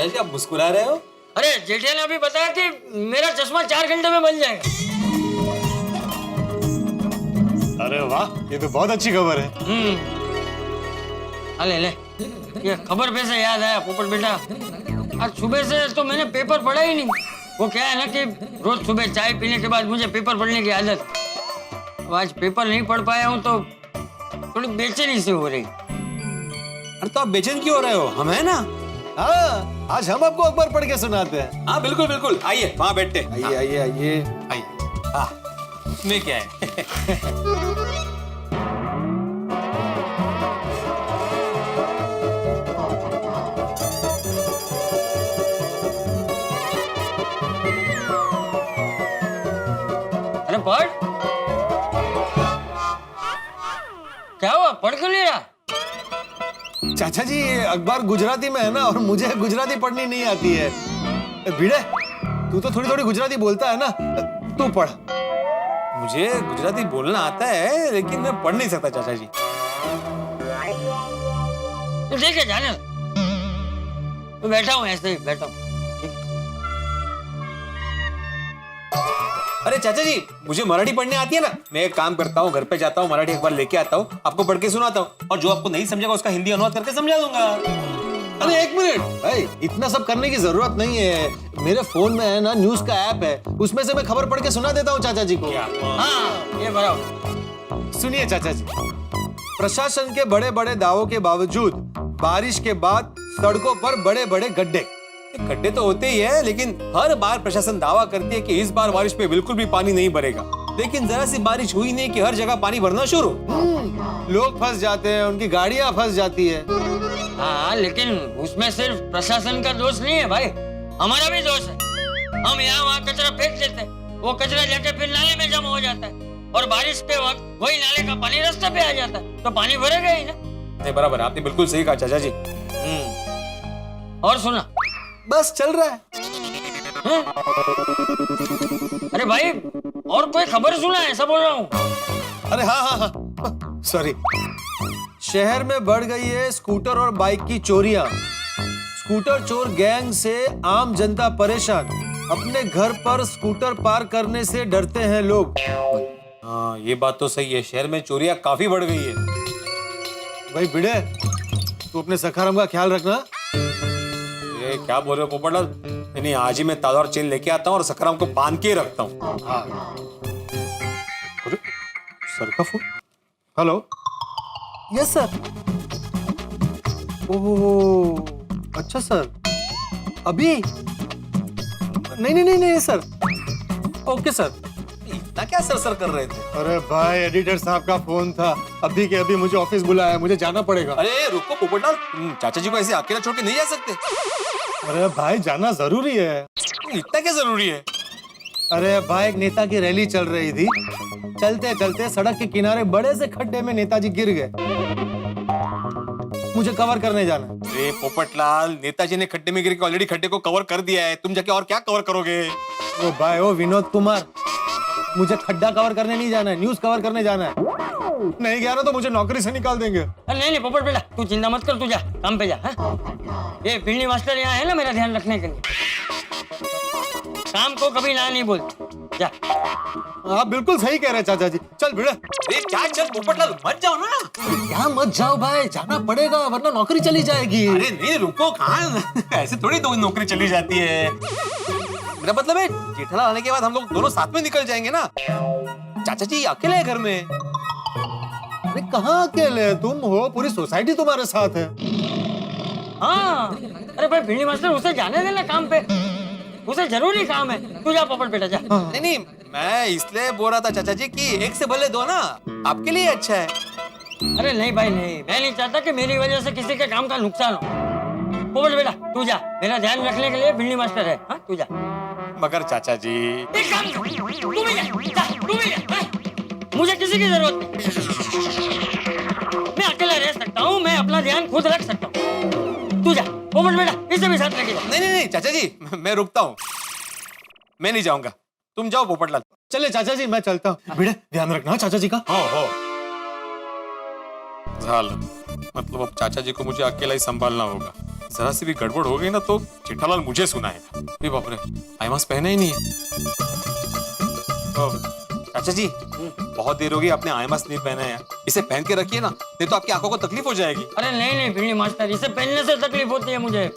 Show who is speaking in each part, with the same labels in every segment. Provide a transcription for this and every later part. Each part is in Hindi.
Speaker 1: चाचा जी आप मुस्कुरा रहे हो?
Speaker 2: अरे जेठिया ने अभी बताया कि मेरा चश्मा 4 घंटे में बन जाएगा।
Speaker 3: अरे वाह, ये तो बहुत अच्छी खबर है।
Speaker 2: ले ले, ये खबर पे से याद आया पोपट बेटा, आज सुबह से तो मैंने पेपर पढ़ा ही नहीं। वो क्या है ना कि रोज सुबह चाय पीने के बाद मुझे पेपर पढ़ने की आदत। अब आज पेपर नहीं पढ़ पाया हूँ तो थोड़ी बेचैनी सी हो रही।
Speaker 1: अरे तो आप बेचैन क्यों हो रहे हो? हम है ना।
Speaker 3: हाँ, आज हम आपको अखबार पढ़ के सुनाते हैं।
Speaker 1: हाँ बिल्कुल बिल्कुल, आइए वहाँ बैठते।
Speaker 3: आइए आइए आइए
Speaker 1: आइए। हाँ, उसमें क्या है?
Speaker 2: अरे पढ़, क्या हुआ? पढ़ क्यों नहीं रहा?
Speaker 3: चाचा जी, अखबार गुजराती में है ना, और मुझे गुजराती पढ़नी नहीं आती है। भिड़े, तू तो थोड़ी थोड़ी गुजराती बोलता है ना, तू पढ़।
Speaker 1: मुझे गुजराती बोलना आता है लेकिन मैं पढ़ नहीं सकता चाचा जी।
Speaker 2: तो ठीक है, जाने तो बैठा हूँ, ऐसे ही बैठा हूँ।
Speaker 1: अरे चाचा जी, मुझे मराठी पढ़ने आती है ना। मैं एक काम करता हूँ, घर पे जाता हूँ, मराठी अखबार लेके आता हूँ, आपको पढ़ के सुनाता हूँ, और जो आपको नहीं समझेगा उसका हिंदी अनुवाद करके समझा दूंगा।
Speaker 3: अरे एक मिनट भाई, इतना सब करने की जरूरत नहीं है। मेरे फोन में है ना न्यूज का ऐप है, उसमें से मैं खबर पढ़ के सुना देता हूँ चाचा जी को।
Speaker 2: हाँ, ये बराबर।
Speaker 3: सुनिए चाचा जी, प्रशासन के बड़े बड़े दावों के बावजूद बारिश के बाद सड़कों पर बड़े बड़े गड्ढे।
Speaker 1: गड्ढे तो होते ही है, लेकिन हर बार प्रशासन दावा करती है कि इस बार बारिश पे बिल्कुल भी पानी नहीं भरेगा, लेकिन जरा सी बारिश हुई नहीं कि हर जगह पानी भरना शुरू।
Speaker 3: लोग फंस जाते हैं, उनकी गाड़ियां फंस जाती है।
Speaker 2: हाँ, लेकिन उसमें सिर्फ प्रशासन का दोष नहीं है भाई, हमारा भी दोष है। हम यहाँ वहाँ कचरा फेंक देते हैं, वो कचरा जाके फिर नाले में जमा हो जाता है, और बारिश के वक्त वही नाले का पानी रास्ते पे आ जाता है, तो पानी भरेगा ही ना।
Speaker 1: नहीं, बराबर, आपने बिल्कुल सही कहा चाचा जी।
Speaker 2: और सुना,
Speaker 3: बस चल रहा है।
Speaker 2: अरे भाई, और कोई खबर सुना है, ऐसा बोल रहा हूँ।
Speaker 3: अरे हाँ हाँ हाँ, सॉरी। शहर में बढ़ गई है स्कूटर और बाइक की चोरियां। स्कूटर चोर गैंग से आम जनता परेशान। अपने घर पर स्कूटर पार्क करने से डरते हैं लोग।
Speaker 1: हाँ, ये बात तो सही है, शहर में चोरियां काफी बढ़ गई है।
Speaker 3: भाई भिड़े, तू अपने सखाराम का ख्याल रखना।
Speaker 1: ये क्या बोल रहे हो पोपटलाल? नहीं, आज ही मैं ताला और चेन लेके आता हूँ और सखाराम को बांध के रखता हूँ।
Speaker 3: अरे सर का phone. Hello, yes sir. Oh अच्छा सर, अभी नहीं नहीं नहीं नहीं सर, ओके सर।
Speaker 1: इतना क्या सर कर रहे थे?
Speaker 3: अरे भाई, एडिटर साहब का फोन था, अभी के अभी मुझे ऑफिस बुलाया, मुझे जाना पड़ेगा।
Speaker 1: अरे रुको पोपटलाल, चाचा जी को ऐसे अकेला छोड़ के नहीं जा सकते।
Speaker 3: अरे भाई, जाना जरूरी है।
Speaker 1: इतना क्या जरूरी है?
Speaker 3: अरे भाई, एक नेता की रैली चल रही थी, चलते चलते सड़क के किनारे बड़े से खड्डे में नेताजी गिर गए। मुझे कवर करने जाना है।
Speaker 1: अरे पोपटलाल, नेताजी ने खड्डे में गिर के ऑलरेडी खड्डे को कवर कर दिया है, तुम जाके और क्या कवर करोगे?
Speaker 3: ओ भाई, ओ विनोद कुमार, मुझे खड्डा कवर करने नहीं जाना है, न्यूज कवर करने जाना है। नहीं गया ना तो मुझे नौकरी से निकाल देंगे।
Speaker 2: नहीं नहीं पोपट बेटा, तू चिंता मत कर, तू जा काम पे जा। ये भिंडी मास्टर यहाँ है ना मेरा ध्यान रखने के लिए, काम को कभी ना नहीं बोल। जा।
Speaker 3: आप बिल्कुल सही कह रहे हैं चाचा जी। चल भिड़े।
Speaker 1: अरे क्या चल पोपटलाल, मत जाओ ना।
Speaker 3: क्या मत जाओ भाई, जाना पड़ेगा वरना नौकरी चली जाएगी।
Speaker 1: अरे नहीं रुको, कहाँ ऐसे थोड़ी दो नौकरी चली जाती है। मेरा मतलब है जेठालाल आने के बाद हम लोग दोनों साथ में निकल जाएंगे ना। चाचा जी अकेले हैं घर में।
Speaker 3: अरे कहाँ अकेले? तुम हो, पूरी सोसाइटी तुम्हारे साथ है।
Speaker 2: हाँ, अरे भाई भिंडी मास्टर, उसे जाने देना काम पे, उसे जरूरी काम है। तू जा पोपट बेटा, जा।
Speaker 1: नहीं नहीं, मैं इसलिए बोल रहा था चाचा जी कि एक से भले दो ना, आपके लिए अच्छा है।
Speaker 2: अरे नहीं भाई नहीं, मैं नहीं चाहता कि मेरी वजह से किसी के काम का नुकसान हो। पोपट बेटा तू जा, मेरा ध्यान रखने के लिए भिंडी मास्टर है। हाँ तू जा।
Speaker 1: मगर चाचा जी,
Speaker 2: एक काम कर, तू भी जा, तू भी जा। मुझे किसी की जरूरत नहीं, मैं अकेला रह सकता हूँ, मैं अपना ध्यान खुद रख सकता हूँ। तू जा पोपट बेटा, इसे भी साथ लेके जा।
Speaker 1: नहीं नहीं नहीं चाचा जी, मैं रुकता हूँ, मैं नहीं जाऊंगा, तुम जाओ पोपटलाल।
Speaker 3: चले चाचा जी, मैं चलता हूँ। भिड़े, ध्यान रखना चाचा जी का।
Speaker 1: हो झालं, मतलब अब चाचा जी को मुझे अकेला ही संभालना होगा। जरा सी भी गड़बड़ हो गई ना तो जेठालाल मुझे सुनाएगा। अरे बाप रे, आई मास्क पहना ही नहीं है। तो चाचा जी, बहुत देर हो गई आपने आई मास्क नहीं पहना है, इसे पहन के रखिए ना, नहीं तो आपकी आंखों को तकलीफ हो जाएगी।
Speaker 2: अरे नहीं भिंडी मास्टर, इसे पहनने से तकलीफ होती है मुझे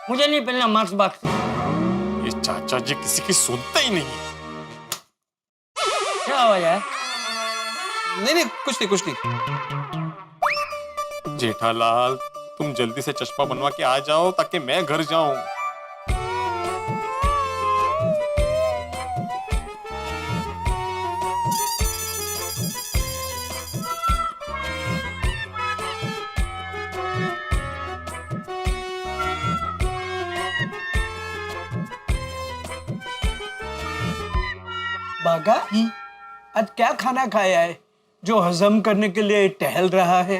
Speaker 2: नहीं पहनना मास्क बाक्स।
Speaker 1: ये चाचा जी किसी की सुनते ही नहीं।
Speaker 2: क्या आवाज है?
Speaker 1: नहीं, कुछ नहीं। जेठालाल, तुम जल्दी से चश्मा बनवा के आ जाओ ताकि मैं घर जाऊं।
Speaker 4: बागा, आज क्या खाना खाया है जो हजम करने के लिए टहल रहा है?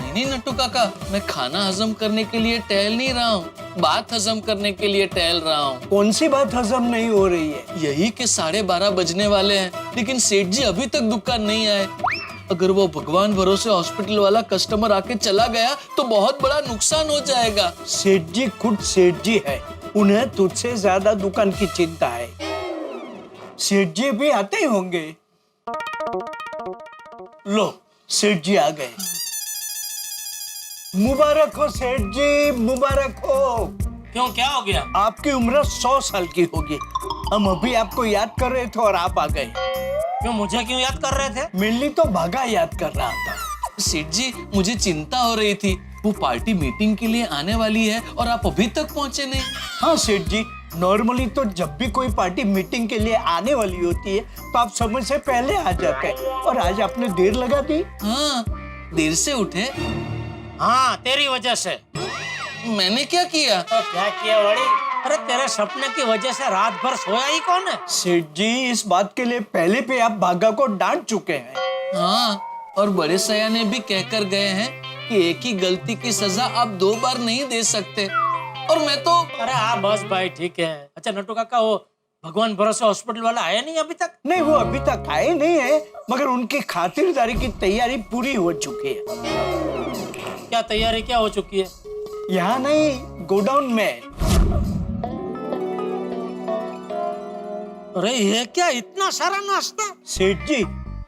Speaker 5: नहीं नट्टू काका, मैं खाना हजम करने के लिए टहल नहीं रहा हूँ, बात हजम करने के लिए टहल रहा हूँ।
Speaker 4: कौन सी बात हजम नहीं हो रही है?
Speaker 5: यही कि 12:30 बजने वाले हैं, लेकिन सेठ जी अभी तक दुकान नहीं आए। अगर वो भगवान भरोसे हॉस्पिटल वाला कस्टमर आके चला गया तो बहुत बड़ा नुकसान हो जाएगा।
Speaker 4: सेठ जी खुद सेठ जी है, उन्हें तुझसे ज्यादा दुकान की चिंता है। सेठ जी भी आते ही होंगे। लो, सेठ जी आ गए। मुबारक हो सेठ जी, मुबारक हो।
Speaker 6: क्यों, क्या हो गया?
Speaker 4: आपकी उम्र 100 साल की होगी। हम अभी आपको याद कर रहे थे और आप आ गए।
Speaker 6: क्यों, मुझे क्यों याद कर रहे थे?
Speaker 4: मेनली तो भागा याद कर रहा था।
Speaker 5: सेठ जी, मुझे चिंता हो रही थी, वो पार्टी मीटिंग के लिए आने वाली है और आप अभी तक पहुंचे नहीं।
Speaker 4: हाँ सेठ जी, नॉर्मली तो जब भी कोई पार्टी मीटिंग के लिए आने वाली होती है तो आप समय से पहले आ जाते हैं, और आज आपने देर लगा दी।
Speaker 5: हाँ, देर से उठे।
Speaker 6: हाँ, तेरी वजह से।
Speaker 5: मैंने क्या किया?
Speaker 6: तो क्या किया बड़ी? अरे तेरे सपने की वजह से रात भर सोया ही कौन है?
Speaker 4: सेठ जी, इस बात के लिए पहले पे आप भागा को डांट चुके हैं।
Speaker 5: हाँ, और बड़े सयाने भी कहकर गए हैं कि एक ही गलती की सजा आप 2 बार नहीं दे सकते, और मैं तो।
Speaker 6: अरे हाँ बस भाई, ठीक है। अच्छा नट्टू काका, वो भगवान भरोसे हॉस्पिटल वाला आया नहीं अभी तक?
Speaker 4: नहीं, वो अभी तक आए नहीं है, मगर उनकी खातिरदारी की तैयारी पूरी हो चुकी है।
Speaker 6: क्या तैयारी क्या हो चुकी है?
Speaker 4: यहाँ नहीं, गोडाउन में।
Speaker 6: अरे ये क्या इतना सारा नाश्ता?
Speaker 4: सेठ जी,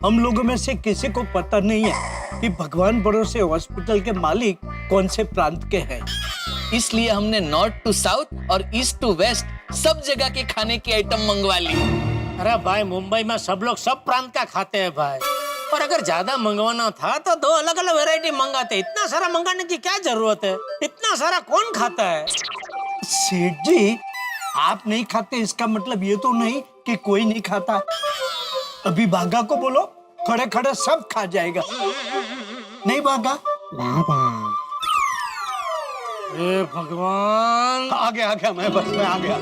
Speaker 4: हम लोगों में से किसी को पता नहीं है कि भगवान भरोसे हॉस्पिटल के मालिक कौन से प्रांत के हैं।
Speaker 5: इसलिए हमने नॉर्थ टू साउथ और ईस्ट टू वेस्ट सब जगह के खाने की आइटम मंगवा ली।
Speaker 6: अरे भाई, मुंबई में सब लोग सब प्रांत का खाते हैं भाई, और अगर ज्यादा मंगवाना था तो 2 अलग अलग वैरायटी मंगाते। इतना सारा मंगाने की क्या जरूरत है? इतना सारा कौन खाता है?
Speaker 4: सेठ जी, आप नहीं खाते इसका मतलब ये तो नहीं कि कोई नहीं खाता। अभी भागा को बोलो, खड़े खड़े सब खा जाएगा। नहीं भागा?
Speaker 6: हे भगवान।
Speaker 7: आ गया मैं बस में आ गया।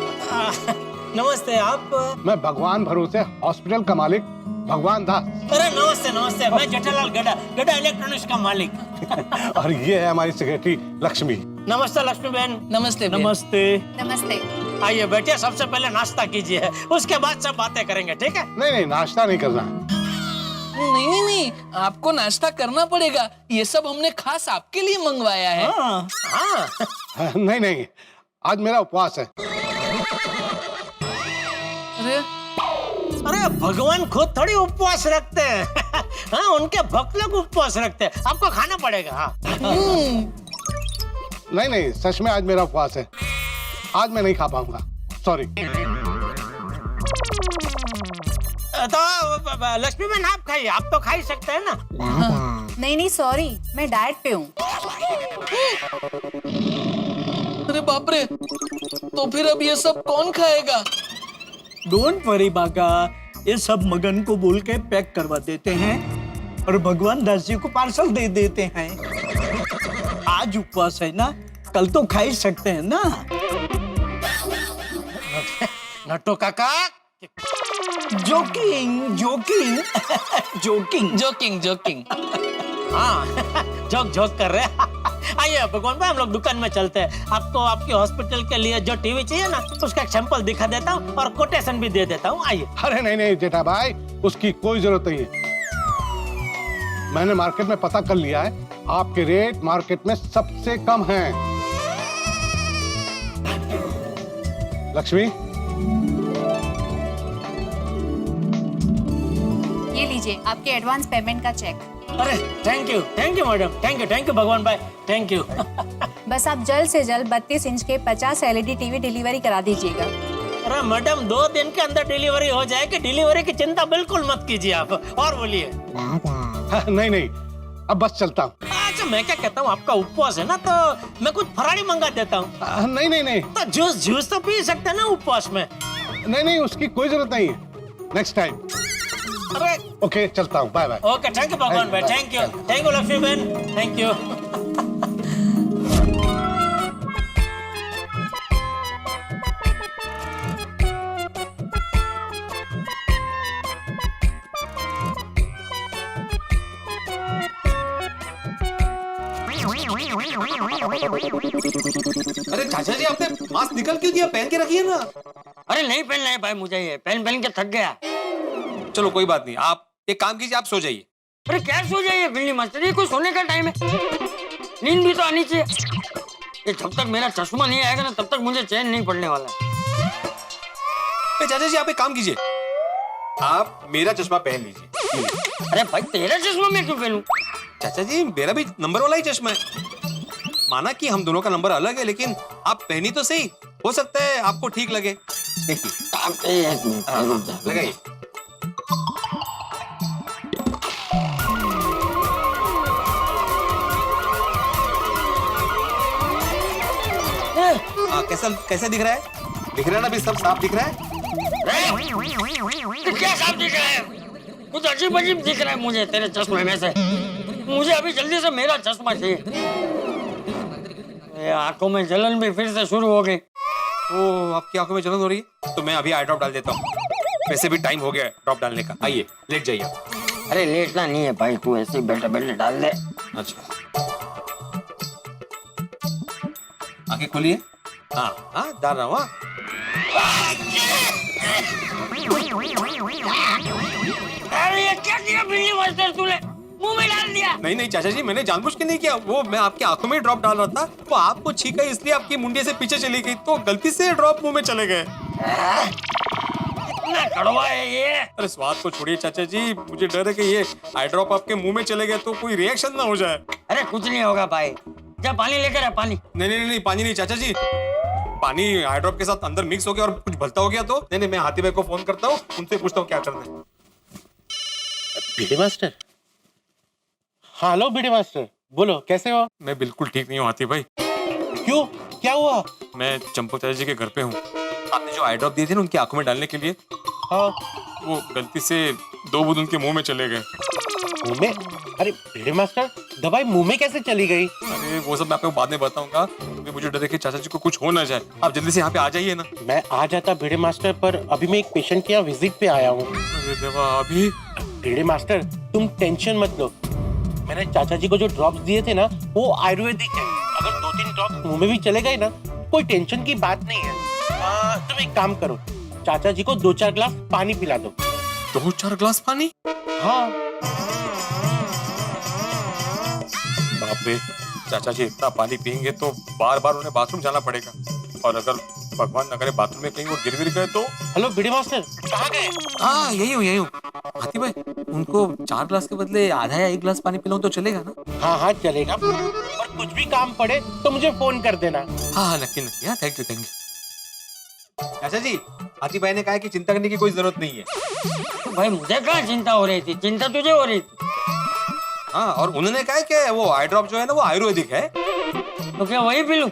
Speaker 6: नमस्ते, आप?
Speaker 7: मैं भगवान भरोसे हॉस्पिटल का मालिक भगवान दास।
Speaker 6: अरे नमस्ते, मैं जेठालाल गड़ा इलेक्ट्रॉनिक्स का मालिक।
Speaker 7: और ये है हमारी सेक्रेटरी लक्ष्मी।
Speaker 6: नमस्ते लक्ष्मी बहन।
Speaker 5: नमस्ते बहन।
Speaker 4: नमस्ते।
Speaker 8: नमस्ते।
Speaker 6: आइए बैठिए, सबसे पहले नाश्ता कीजिए, उसके बाद सब बातें करेंगे, ठीक है?
Speaker 7: नहीं, नाश्ता नहीं करना है।
Speaker 5: नहीं, आपको नाश्ता करना पड़ेगा, ये सब हमने खास आपके लिए मंगवाया है।
Speaker 6: हाँ।
Speaker 7: नहीं, आज मेरा उपवास है।
Speaker 6: अरे भगवान खुद थोड़ी उपवास रखते हैं। हाँ, उनके भक्त लोग उपवास रखते हैं, आपको खाना पड़ेगा। हाँ।
Speaker 7: नहीं, सच में आज मेरा उपवास है। आज मैं नहीं खा पाऊंगा, सॉरी।
Speaker 6: तो लक्ष्मी बहन आप खाइए, आप तो खा ही सकते हैं ना।
Speaker 8: नहीं सॉरी, मैं डाइट पे हूँ।
Speaker 5: अरे बाप रे, तो फिर अब ये सब कौन खाएगा?
Speaker 4: डोंट वरी बागा, ये सब मगन को बोल के पैक करवा देते हैं और भगवान दास जी को पार्सल दे देते हैं। आज उपवास है ना, कल तो खा ही सकते हैं ना।
Speaker 6: नट्टू काका।
Speaker 4: जोकिंग।
Speaker 6: हाँ, जोक कर रहे हैं। आइए भगवान भाई, हम लोग दुकान में चलते हैं। आपको आपके हॉस्पिटल के लिए जो टीवी चाहिए ना, उसका एक सैंपल दिखा देता हूँ और कोटेशन भी दे देता हूँ। आइए।
Speaker 7: अरे नहीं जेठा भाई, उसकी कोई जरूरत नहीं है। मैंने मार्केट में पता कर लिया है, आपके रेट मार्केट में सबसे कम हैं। लक्ष्मी,
Speaker 8: ये लीजिए आपके एडवांस पेमेंट का चेक।
Speaker 6: अरे thank you madam, thank you भगवान भाई, थैंक यू।
Speaker 8: बस आप जल्द से जल्द 32 इंच के 50 LED टीवी डिलीवरी करा दीजिएगा।
Speaker 6: अरे मैडम 2 दिन के अंदर डिलीवरी हो जाएगी, डिलीवरी की चिंता बिल्कुल मत कीजिए आप। और बोलिए।
Speaker 7: हाँ, नहीं, अब बस चलता हूँ।
Speaker 6: अच्छा मैं क्या कहता हूँ, आपका उपवास है ना, तो मैं कुछ फराड़ी मंगा देता हूँ।
Speaker 7: नहीं,
Speaker 6: तो जूस तो पी सकते हैं ना उपवास में।
Speaker 7: नहीं, उसकी कोई जरूरत नहीं है। Next time.
Speaker 6: अरे
Speaker 7: ओके, चलता हूँ, bye bye.
Speaker 6: Okay, thank you भगवान भाई, थैंक यू लक्ष्मी बहन, थैंक यू।
Speaker 1: अरे चाचा जी, आपने मास्क निकल क्यों दिया? पहन के रखिए ना।
Speaker 2: अरे नहीं पहनना है भाई मुझे, ये पहन के थक गया।
Speaker 1: चलो कोई बात नहीं, आप एक काम कीजिए, आप सो जाइए।
Speaker 2: अरे क्या सो जाइए बिल्ली मास्टर, ये कोई सोने का टाइम है? नींद भी तो आनी चाहिए। ये जब तक मेरा चश्मा नहीं आएगा ना, तब तक मुझे चैन नहीं पड़ने वाला है।
Speaker 1: चाचा जी, आप एक काम कीजिए, आप मेरा चश्मा पहन लीजिए।
Speaker 2: अरे भाई तेरा चश्मा मैं क्यों पहनूं?
Speaker 1: चाचा जी, मेरा भी नंबर वाला ही चश्मा है। माना कि हम दोनों का नंबर अलग है, लेकिन आप पहनी तो सही, हो सकता है आपको ठीक लगे। देखिए, लगाइए। कैसा कैसा दिख रहा है? दिख रहा है ना, अभी सब साफ दिख रहा है।
Speaker 2: तो क्या साफ दिख रहा है? कुछ अजीब अजीब दिख रहा है मुझे तेरे चश्मे में से। मुझे अभी जल्दी से मेरा चश्मा चाहिए। आंखों में जलन भी फिर से शुरू हो गई।
Speaker 1: ओ, आपकी आंखों में जलन हो रही है? तो मैं अभी आई ड्रॉप डाल देता हूँ। वैसे भी टाइम हो गया है ड्रॉप डालने का। आइए, लेट जाइए।
Speaker 2: अरे लेटना नहीं है भाई, तू ऐसे ही बैठे बैठे डाल दे।
Speaker 1: अच्छा, आंखें खोलिए। हाँ, डाल रहा हूँ।
Speaker 2: अरे ये क्या किया बिल्ली मास्टर तूने? मुंह में डाल दिया।
Speaker 1: नहीं चाचा जी, मैंने जानबूझ के नहीं किया। वो मैं आपकी आंखों में ड्रॉप डाल रहा था, वो आपको छींका इसलिए आपकी मुंडिया से पीछे चली गई, तो गलती से ड्रॉप मुंह में चले गए।
Speaker 2: इतना कड़वा है ये।
Speaker 1: अरे स्वाद को छोड़िए चाचा जी, मुझे डर है कि ये आई ड्रॉप आपके मुंह में चले गए तो कोई रिएक्शन ना हो जाए।
Speaker 2: अरे कुछ नहीं होगा भाई, जा पानी लेकर आ। पानी
Speaker 1: नहीं, पानी नहीं चाचा जी। पानी आई ड्रॉप के साथ अंदर मिक्स हो गया और कुछ भलता हो गया तो नहीं, मैं हाथी भाई को फोन करता हूँ, उनसे पूछता हूँ क्या करना है।
Speaker 6: BD master. हाँ हेलो बीडी मास्टर, बोलो कैसे हो?
Speaker 1: मैं बिल्कुल ठीक नहीं हूँ हाथी भाई।
Speaker 6: क्यों, क्या हुआ?
Speaker 1: मैं चंपू चाचा जी के घर पे हूँ। आपने जो आई ड्रॉप दिए थे ना उनकी आंखों में डालने के लिए,
Speaker 6: हाँ
Speaker 1: वो गलती से 2 बूंद उनके मुंह में चले गए।
Speaker 6: मुंह में? अरे बीडी मास्टर, दवाई मुंह में कैसे चली गई?
Speaker 1: अरे वो सब मैं आपको बाद में बताऊंगा, क्योंकि मुझे डर है कि चाचा जी को कुछ हो ना जाए। आप जल्दी से यहाँ पे आ जाइए ना।
Speaker 6: मैं आ जाता बीडी मास्टर, पर अभी मैं एक पेशेंट के यहाँ विजिट पे आया हूँ।
Speaker 1: अरे देवा, अभी?
Speaker 6: बीडी मास्टर तुम टेंशन मत लो, मैंने चाचा जी को जो ड्रॉप्स दिए थे ना वो आयुर्वेदिक है। अगर 2-3 ड्रॉप्स मुंह में भी चले गए ना, कोई टेंशन की बात नहीं है। तुम एक काम करो, चाचा जी को 2-4 ग्लास पानी पिला दो।
Speaker 1: 2-4 ग्लास पानी?
Speaker 6: हाँ।
Speaker 1: बाप रे, चाचा जी इतना पानी पियेंगे तो बार बार उन्हें बाथरूम जाना पड़ेगा, और अगर भगवान न करे बाथरूम में कहीं वो गिर गए तो।
Speaker 6: हेलो बीडी मास्टर, कहाँ गए?
Speaker 1: हाँ, यही हूँ। हाथी भाई, उनको 4 ग्लास के बदले आधा या 1 ग्लास पानी पिलाऊं तो चलेगा ना?
Speaker 6: हाँ चलेगा, और कुछ भी काम पड़े तो मुझे फोन कर देना।
Speaker 1: हाँ, नक्की। हाँ, थैंक यू। चाचा जी, हाथी भाई ने कहा कि चिंता करने की कोई जरूरत नहीं है।
Speaker 2: तो भाई मुझे कहाँ चिंता हो रही थी, चिंता तुझे हो रही थी।
Speaker 1: हाँ, और उन्होंने कहा कि वो आई ड्रॉप जो है ना वो आयुर्वेदिक है।
Speaker 2: तो क्या वही पी लूं?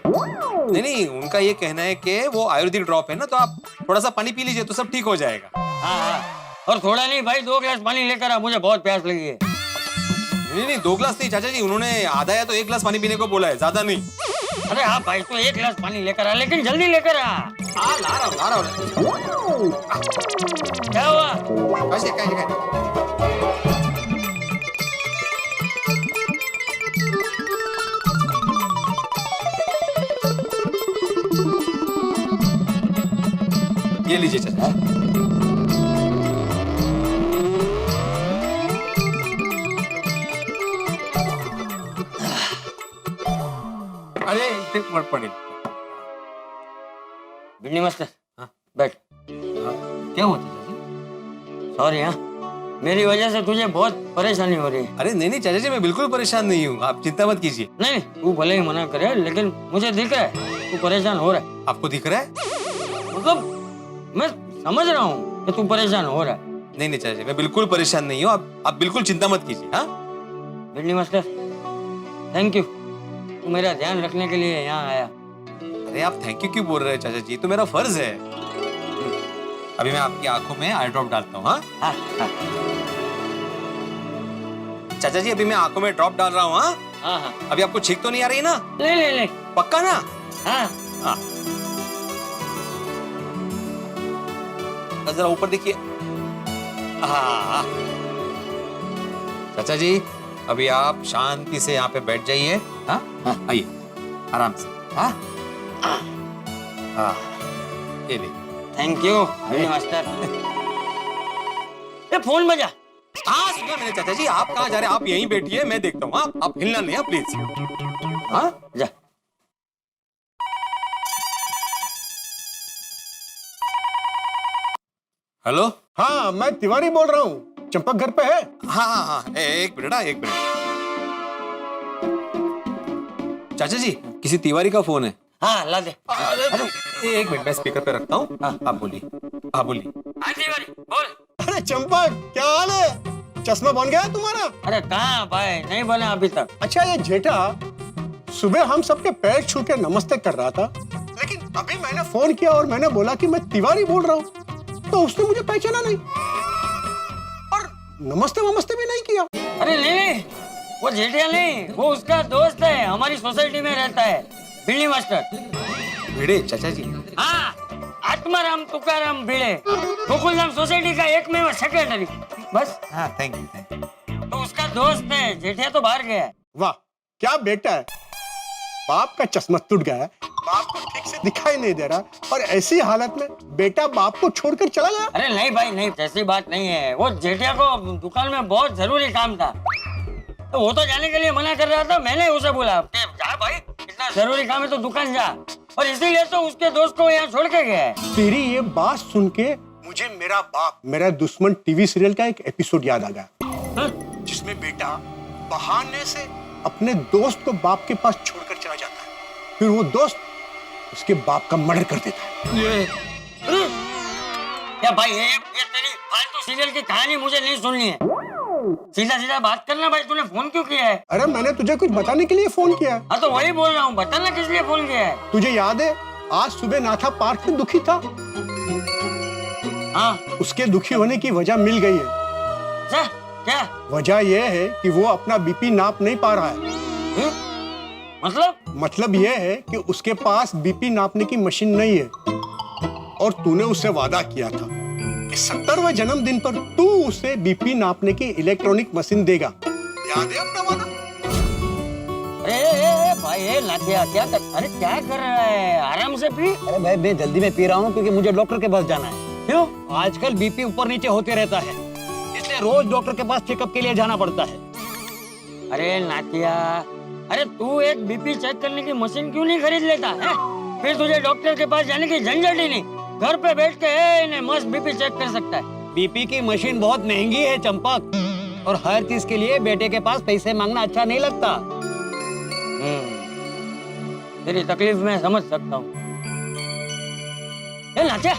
Speaker 1: नहीं, उनका ये कहना है कि वो आयुर्वेदिक ड्रॉप है ना, तो आप थोड़ा सा पानी पी लीजिए तो सब ठीक हो जाएगा।
Speaker 2: हाँ, और थोड़ा नहीं भाई, 2 ग्लास पानी लेकर आ, मुझे बहुत प्यास लगी है।
Speaker 1: नहीं, 2 ग्लास नहीं चाचा जी, उन्होंने आधा या तो 1 ग्लास पानी पीने को बोला है, ज्यादा नहीं।
Speaker 2: अरे हाँ भाई, तो 1 ग्लास पानी लेकर आ, लेकिन जल्दी लेकर आ।
Speaker 1: ला रहा हूँ।
Speaker 2: क्या हुआ?
Speaker 1: ये लीजिए चाचा। अरे इतने पड़े।
Speaker 2: भिंडी मास्टर
Speaker 1: हाँ?
Speaker 2: बैठ।
Speaker 1: क्या हुआ चाचा जी?
Speaker 2: सॉरी हाँ, मेरी वजह से तुझे बहुत परेशानी हो रही है।
Speaker 1: अरे नहीं नहीं चाचा जी, मैं बिल्कुल परेशान नहीं हूँ, आप चिंता मत कीजिए।
Speaker 2: नहीं नहीं, तू भले ही मना करे, लेकिन मुझे दिख रहा है तू परेशान हो रहा है।
Speaker 1: आपको दिख रहा है?
Speaker 2: मतलब मैं समझ रहा हूँ कि तू परेशान हो रहा है।
Speaker 1: नहीं नहीं चाचा जी, मैं बिल्कुल परेशान नहीं हूँ, आप बिल्कुल चिंता मत कीजिए। हाँ
Speaker 2: भिंडी मास्टर, थैंक यू, तू मेरा ध्यान रखने के लिए यहाँ आया।
Speaker 1: अरे आप थैंक यू क्यों बोल रहे हैं चाचा जी, तो मेरा फर्ज है। अभी मैं आपकी आंखों में आई ड्रॉप डालता हूँ। हाँ
Speaker 2: हाँ हाँ
Speaker 1: चाचा जी, अभी मैं आंखों में ड्रॉप डाल रहा हूँ। हाँ
Speaker 2: हाँ हाँ,
Speaker 1: अभी आपको छींक तो नहीं आ रही ना?
Speaker 2: ले ले ले।
Speaker 1: पक्का ना?
Speaker 2: हाँ
Speaker 1: हाँ जरा ऊपर देखिए। हाँ चाचा जी, अभी आप शांति से यहाँ पे बैठ जाइए। हाँ आइए आराम से। हाँ हाँ ये देखिए।
Speaker 2: थैंक यू भिंडी मास्टर। ये फोन बजा।
Speaker 1: हाँ सुना मैंने चाचा जी, आप कहाँ जा रहे हैं? आप यहीं बैठिए, मैं देखता हूँ। हाँ आप हिलना नहीं है प्लीज। हाँ
Speaker 2: जा।
Speaker 1: हेलो।
Speaker 7: हाँ मैं तिवारी बोल रहा हूँ, चंपक घर पे है?
Speaker 1: हाँ हाँ हाँ एक मिनट। हाँ एक मिनट। चाचा जी, किसी तिवारी का फोन है।
Speaker 2: हाँ ला दे।
Speaker 1: अरे एक मिनट, मैं स्पीकर पे रखता हूँ। हाँ आप बोलिए। हाँ बोलिए।
Speaker 2: हाँ तिवारी बोल।
Speaker 7: अरे चंपक, क्या हाल है? चश्मा बन गया तुम्हारा?
Speaker 2: अरे कहाँ भाई, नहीं बना अभी तक।
Speaker 7: अच्छा ये जेठा सुबह हम सबके पैर छू के नमस्ते कर रहा था, लेकिन अभी मैंने फोन किया और मैंने बोला कि मैं तिवारी बोल रहा हूँ, तो उसने मुझे पहचाना नहीं और नमस्ते वमस्ते भी नहीं किया।
Speaker 2: अरे नहीं नहीं, वो जेठिया नहीं, वो उसका दोस्त है, हमारी सोसाइटी में रहता है, भिंडी मास्टर।
Speaker 1: भिड़े चाचा जी?
Speaker 2: हाँ, आत्माराम तुकाराम भिड़े, गोकुलधाम सोसाइटी का एकमेव सेक्रेटरी। बस।
Speaker 1: हाँ थैंक यू।
Speaker 2: तो उसका दोस्त है, जेठिया तो बाहर गया है।
Speaker 7: वाह क्या बेटा है, बाप का चश्मा टूट गया है, बाप को ठीक से दिखाई नहीं दे रहा और ऐसी हालत में बेटा बाप को छोड़कर चला गया।
Speaker 2: अरे नहीं भाई नहीं, ऐसी बात नहीं है, वो जेठिया को दुकान में बहुत जरूरी काम था, तो वो तो जाने के लिए मना कर रहा था। मैंने उसे बोला कि जा भाई, इतना जरूरी काम है तो दुकान जा, और इसीलिए तो उसके दोस्त को यहाँ छोड़ के गया है।
Speaker 7: तेरी ये बात सुन के मुझे मेरा बाप मेरा दुश्मन टीवी सीरियल का एक एपिसोड याद आ गया,
Speaker 2: हाँ?
Speaker 7: जिसमें बेटा बहाने से अपने दोस्त को बाप के पास छोड़कर चला जाता है, फिर वो दोस्त उसके बाप का मर्डर कर देता है।
Speaker 2: क्या भाई, ये तेरी फालतू सीरियल की कहानी मुझे नहीं सुननी है। सीधा सीधा बात करना भाई, तूने फोन क्यों किया है?
Speaker 7: अरे मैंने तुझे कुछ बताने के लिए फोन किया है।
Speaker 2: हाँ तो वही बोल रहा हूँ, बताना किस लिए फोन किया है।
Speaker 7: तुझे याद है आज सुबह नाथा पार्क में दुखी था?
Speaker 2: हाँ
Speaker 7: उसके दुखी होने की वजह मिल गई है।
Speaker 2: जा, क्या
Speaker 7: वजह यह है कि वो अपना बीपी नाप नहीं पा रहा है। मतलब यह है कि उसके पास बीपी नापने की मशीन नहीं है, और तूने उससे वादा किया था कि 70वें जन्मदिन पर तू उसे बीपी नापने की इलेक्ट्रॉनिक मशीन देगा। याद है अपना वादा?
Speaker 2: अरे भाई ये नाथिया क्या कर रहा है? आराम से पी।
Speaker 9: अरे भाई मैं जल्दी में पी रहा हूँ क्योंकि मुझे डॉक्टर के पास जाना है।
Speaker 2: क्यों?
Speaker 9: आजकल बीपी ऊपर नीचे होते रहता है, इसलिए रोज डॉक्टर के पास चेकअप के लिए जाना पड़ता है।
Speaker 2: अरे नाथिया, अरे तू एक बीपी चेक करने की मशीन क्यों नहीं खरीद लेता है? फिर तुझे डॉक्टर के पास जाने की झंझट ही नहीं, घर पे बैठ के मस्त बीपी चेक कर सकता है।
Speaker 9: बीपी की मशीन बहुत महंगी है चंपक, और हर चीज के लिए बेटे के पास पैसे मांगना अच्छा नहीं लगता।
Speaker 2: तेरी तकलीफ मैं समझ सकता हूँ। नाथिया,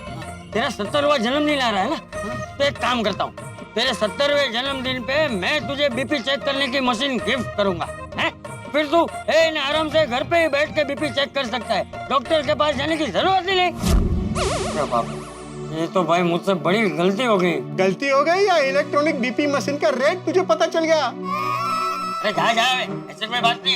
Speaker 2: तेरा 70वां जन्मदिन आ रहा है ना, तो एक काम करता हूँ, तेरे 70वें जन्मदिन पे मैं तुझे बीपी चेक करने की मशीन गिफ्ट करूंगा, हैं? फिर तू आराम से घर पे ही बैठ के बीपी चेक कर सकता है, डॉक्टर के पास जाने की जरूरत ही नहीं। अरे बाप, ये तो भाई मुझसे बड़ी गलती हो गई।
Speaker 7: गलती हो गई या इलेक्ट्रॉनिक बीपी मशीन का रेट तुझे पता चल गया?
Speaker 2: अरे जा ऐसे कोई बात नहीं।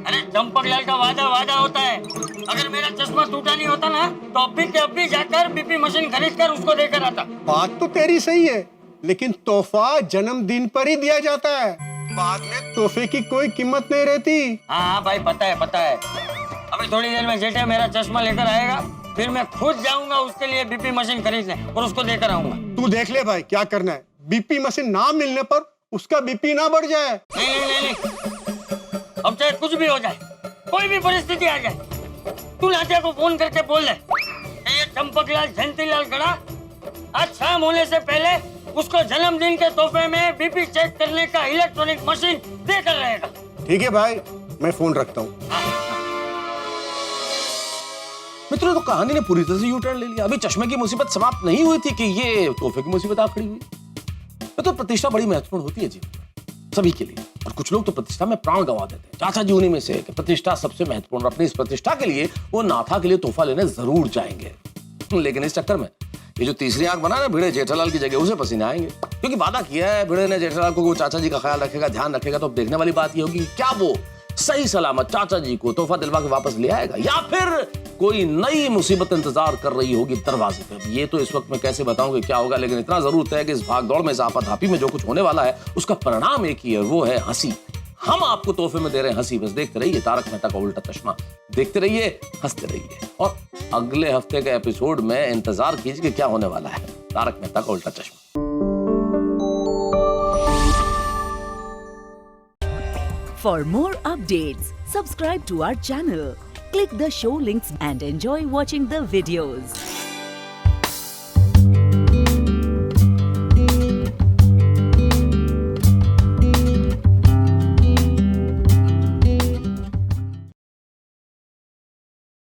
Speaker 2: अरे चंपकलाल का वादा होता है, अगर मेरा चश्मा टूटा नहीं होता ना तो अभी के अभी जाकर बीपी मशीन खरीद कर उसको देकर आता।
Speaker 7: बात तो तेरी सही है, लेकिन तोहफा जन्मदिन पर ही दिया जाता है, बाद में तोहफे की कोई कीमत नहीं रहती।
Speaker 2: हाँ भाई पता है। अभी थोड़ी देर में जेठा मेरा चश्मा लेकर आएगा, फिर मैं खुद जाऊंगा उसके लिए बीपी मशीन खरीदने और उसको देकर आऊंगा।
Speaker 7: तू देख ले भाई क्या करना है, बीपी मशीन ना मिलने पर उसका बीपी ना बढ़ जाए।
Speaker 2: नहीं, अब चाहे कुछ भी हो जाए, कोई भी परिस्थिति आ जाए, तू नाथिया को फोन करके बोल दे, ये चंपकलाल जयंतीलाल गड़ा आज शाम होने से पहले उसको जन्मदिन के तोहफे में बीपी चेक करने का इलेक्ट्रॉनिक मशीन देकर रहेगा।
Speaker 7: ठीक है भाई, मैं फोन रखता हूँ।
Speaker 10: मित्रों, तो कहानी ने पूरी तरह से यू टर्न ले लिया। अभी चश्मे की मुसीबत समाप्त नहीं हुई थी कि ये तोहफे की मुसीबत आ खड़ी हुई। तो प्रतिष्ठा बड़ी महत्वपूर्ण होती है जीवन में सभी के लिए, और कुछ लोग तो प्रतिष्ठा में प्राण गंवा देते हैं। चाचा जी उन्हीं में से कि प्रतिष्ठा सबसे महत्वपूर्ण, अपनी इस प्रतिष्ठा के लिए वो नाथा के लिए तोहफा लेने जरूर जाएंगे। लेकिन इस चक्कर में ये जो तीसरी आंख बना ना भिड़े जेठालाल की जगह, उसे पसीने आएंगे, क्योंकि वादा किया है भिड़े ने जेठालाल को, वो चाचा जी का ख्याल रखेगा, ध्यान रखेगा। तो अब देखने वाली बात ये होगी क्या वो सही सलामत चाचा जी को तोहफा दिलवा के वापस ले आएगा, या फिर कोई नई मुसीबत इंतजार कर रही होगी दरवाजे पे। ये तो इस वक्त मैं कैसे बताऊं कि क्या होगा, लेकिन इतना जरूर है कि इस भाग दौड़ में, इस आपाधापी में जो कुछ होने वाला है उसका परिणाम एक ही है, वो है हंसी। हम आपको तोहफे में दे रहे हैं हंसी। बस देखते रहिए तारक मेहता का उल्टा चश्मा, देखते रहिए, हंसते रहिए, और अगले हफ्ते के एपिसोड में इंतजार कीजिए कि क्या होने वाला है तारक मेहता का उल्टा चश्मा।
Speaker 11: For more updates, subscribe to our channel, click the show links and enjoy watching the videos.